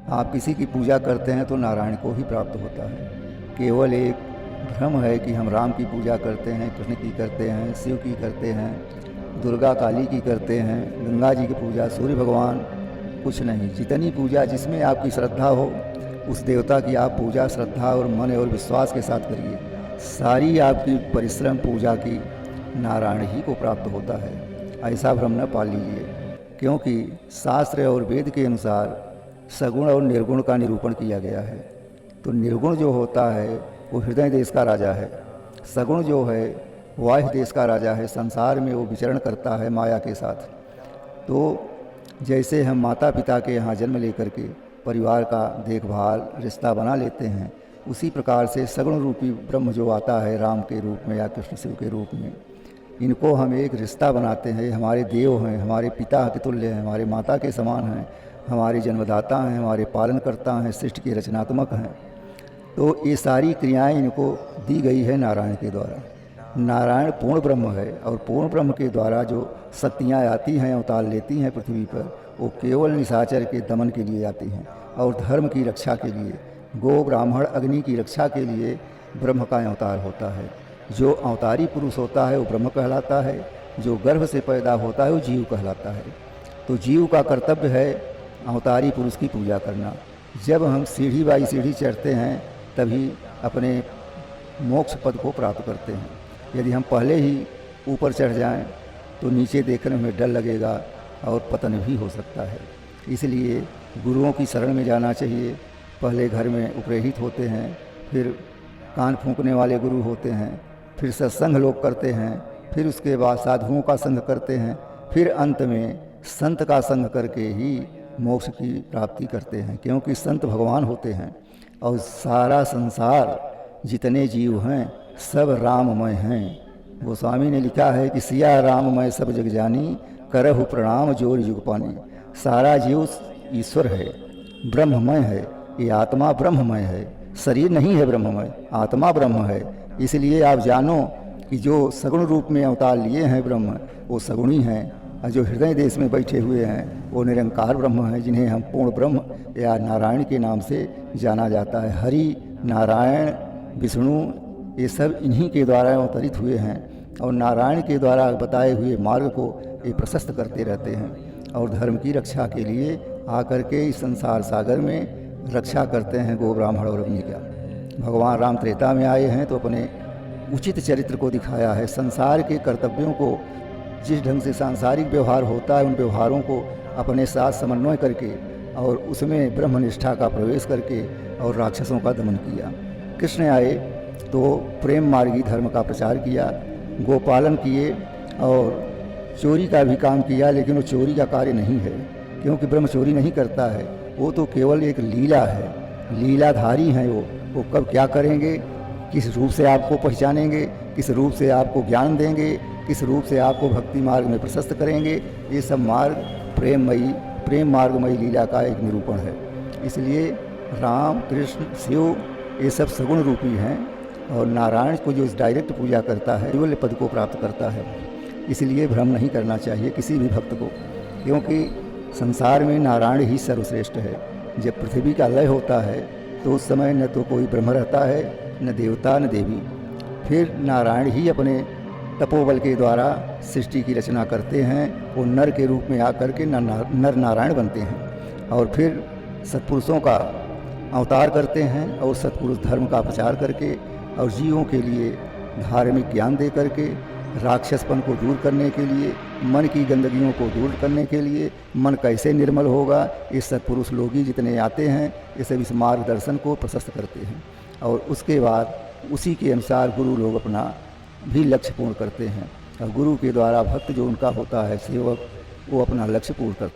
आप किसी की पूजा करते हैं तो नारायण को ही प्राप्त होता है। केवल एक भ्रम है कि हम राम की पूजा करते हैं, कृष्ण की करते हैं, शिव की करते हैं, दुर्गा काली की करते हैं, गंगा जी की पूजा, सूर्य भगवान, कुछ नहीं। जितनी पूजा जिसमें आपकी श्रद्धा हो उस देवता की आप पूजा श्रद्धा और मन और विश्वास के साथ करिए। सारी आपकी परिश्रम पूजा की नारायण ही को प्राप्त होता है। ऐसा भ्रम न पाल लीजिए, क्योंकि शास्त्र और वेद के अनुसार सगुण और निर्गुण का निरूपण किया गया है। तो निर्गुण जो होता है वो हृदय देश का राजा है, सगुण जो है वाह्य देश का राजा है। संसार में वो विचरण करता है माया के साथ। तो जैसे हम माता पिता के यहाँ जन्म लेकर के परिवार का देखभाल रिश्ता बना लेते हैं, उसी प्रकार से सगुण रूपी ब्रह्म जो आता है राम के रूप में या कृष्ण शिव के रूप में, इनको हम एक रिश्ता बनाते हैं। हमारे देव हैं, हमारे पिता के तुल्य हैं, हमारे माता के समान हैं, हमारे जन्मदाता हैं, हमारे पालनकर्ता हैं, सृष्टि के रचनात्मक हैं। तो ये सारी क्रियाएं इनको दी गई है नारायण के द्वारा। नारायण पूर्ण ब्रह्म है और पूर्ण ब्रह्म के द्वारा जो शक्तियाँ आती हैं अवतार लेती हैं पृथ्वी पर, वो केवल निशाचर के दमन के लिए आती हैं और धर्म की रक्षा के लिए, गो ब्राह्मण अग्नि की रक्षा के लिए ब्रह्म का अवतार होता है। जो अवतारी पुरुष होता है वो ब्रह्म कहलाता है, जो गर्भ से पैदा होता है वो जीव कहलाता है। तो जीव का कर्तव्य है अवतारी पुरुष की पूजा करना। जब हम सीढ़ी बाई सीढ़ी चढ़ते हैं तभी अपने मोक्ष पद को प्राप्त करते हैं। यदि हम पहले ही ऊपर चढ़ जाएं तो नीचे देखने में डर लगेगा और पतन भी हो सकता है। इसलिए गुरुओं की शरण में जाना चाहिए। पहले घर में उपरेहित होते हैं, फिर कान फूंकने वाले गुरु होते हैं, फिर सत्संग लोग करते हैं, फिर उसके बाद साधुओं का संग करते हैं, फिर अंत में संत का संग करके ही मोक्ष की प्राप्ति करते हैं। क्योंकि संत भगवान होते हैं और सारा संसार जितने जीव हैं सब राममय हैं। गोस्वामी ने लिखा है कि सिया राममय सब जग जानी, करहु प्रणाम जोर युग पानी। सारा जीव ईश्वर है, ब्रह्ममय है। ये आत्मा ब्रह्ममय है, शरीर नहीं है ब्रह्ममय, आत्मा ब्रह्म है। इसलिए आप जानो कि जो सगुण रूप में अवतार लिए हैं ब्रह्म, वो सगुणी हैं, और जो हृदय देश में बैठे हुए हैं वो निरंकार ब्रह्म हैं, जिन्हें हम पूर्ण ब्रह्म या नारायण के नाम से जाना जाता है। हरि, नारायण, विष्णु, ये सब इन्हीं के द्वारा अवतरित हुए हैं और नारायण के द्वारा बताए हुए मार्ग को ये प्रशस्त करते रहते हैं और धर्म की रक्षा के लिए आकर के इस संसार सागर में रक्षा करते हैं गो ब्राह्मण और अग्नि का। भगवान राम त्रेता में आए हैं तो अपने उचित चरित्र को दिखाया है। संसार के कर्तव्यों को, जिस ढंग से सांसारिक व्यवहार होता है, उन व्यवहारों को अपने साथ समन्वय करके और उसमें ब्रह्मनिष्ठा का प्रवेश करके और राक्षसों का दमन किया। कृष्ण आए तो प्रेम मार्गी धर्म का प्रचार किया, गोपालन किए और चोरी का भी काम किया, लेकिन वो चोरी का कार्य नहीं है, क्योंकि ब्रह्म चोरी नहीं करता है। वो तो केवल एक लीला है, लीलाधारी हैं वो कब क्या करेंगे, किस रूप से आपको पहचानेंगे, किस रूप से आपको ज्ञान देंगे, किस रूप से आपको भक्ति मार्ग में प्रशस्त करेंगे, ये सब मार्ग प्रेम मार्गमयी लीला का एक निरूपण है। इसलिए राम, कृष्ण, शिव ये सब सगुण रूपी हैं और नारायण को जो डायरेक्ट पूजा करता है केवल पद को प्राप्त करता है। इसलिए भ्रम नहीं करना चाहिए किसी भी भक्त को, क्योंकि संसार में नारायण ही सर्वश्रेष्ठ है। जब पृथ्वी का लय होता है तो उस समय न तो कोई ब्रह्म रहता है, न देवता, न देवी। फिर नारायण ही अपने तपोबल के द्वारा सृष्टि की रचना करते हैं। वो नर के रूप में आकर के नर नारायण बनते हैं और फिर सत्पुरुषों का अवतार करते हैं और सत्पुरुष धर्म का प्रचार करके और जीवों के लिए धार्मिक ज्ञान दे करके, राक्षसपन को दूर करने के लिए, मन की गंदगियों को दूर करने के लिए, मन कैसे निर्मल होगा, ये सत्पुरुष लोग ही जितने आते हैं ये सब इस मार्गदर्शन को प्रशस्त करते हैं। और उसके बाद उसी के अनुसार गुरु लोग अपना भी लक्ष्य पूर्ण करते हैं और गुरु के द्वारा भक्त जो उनका होता है सेवक, वो अपना लक्ष्य पूर्ण करता है।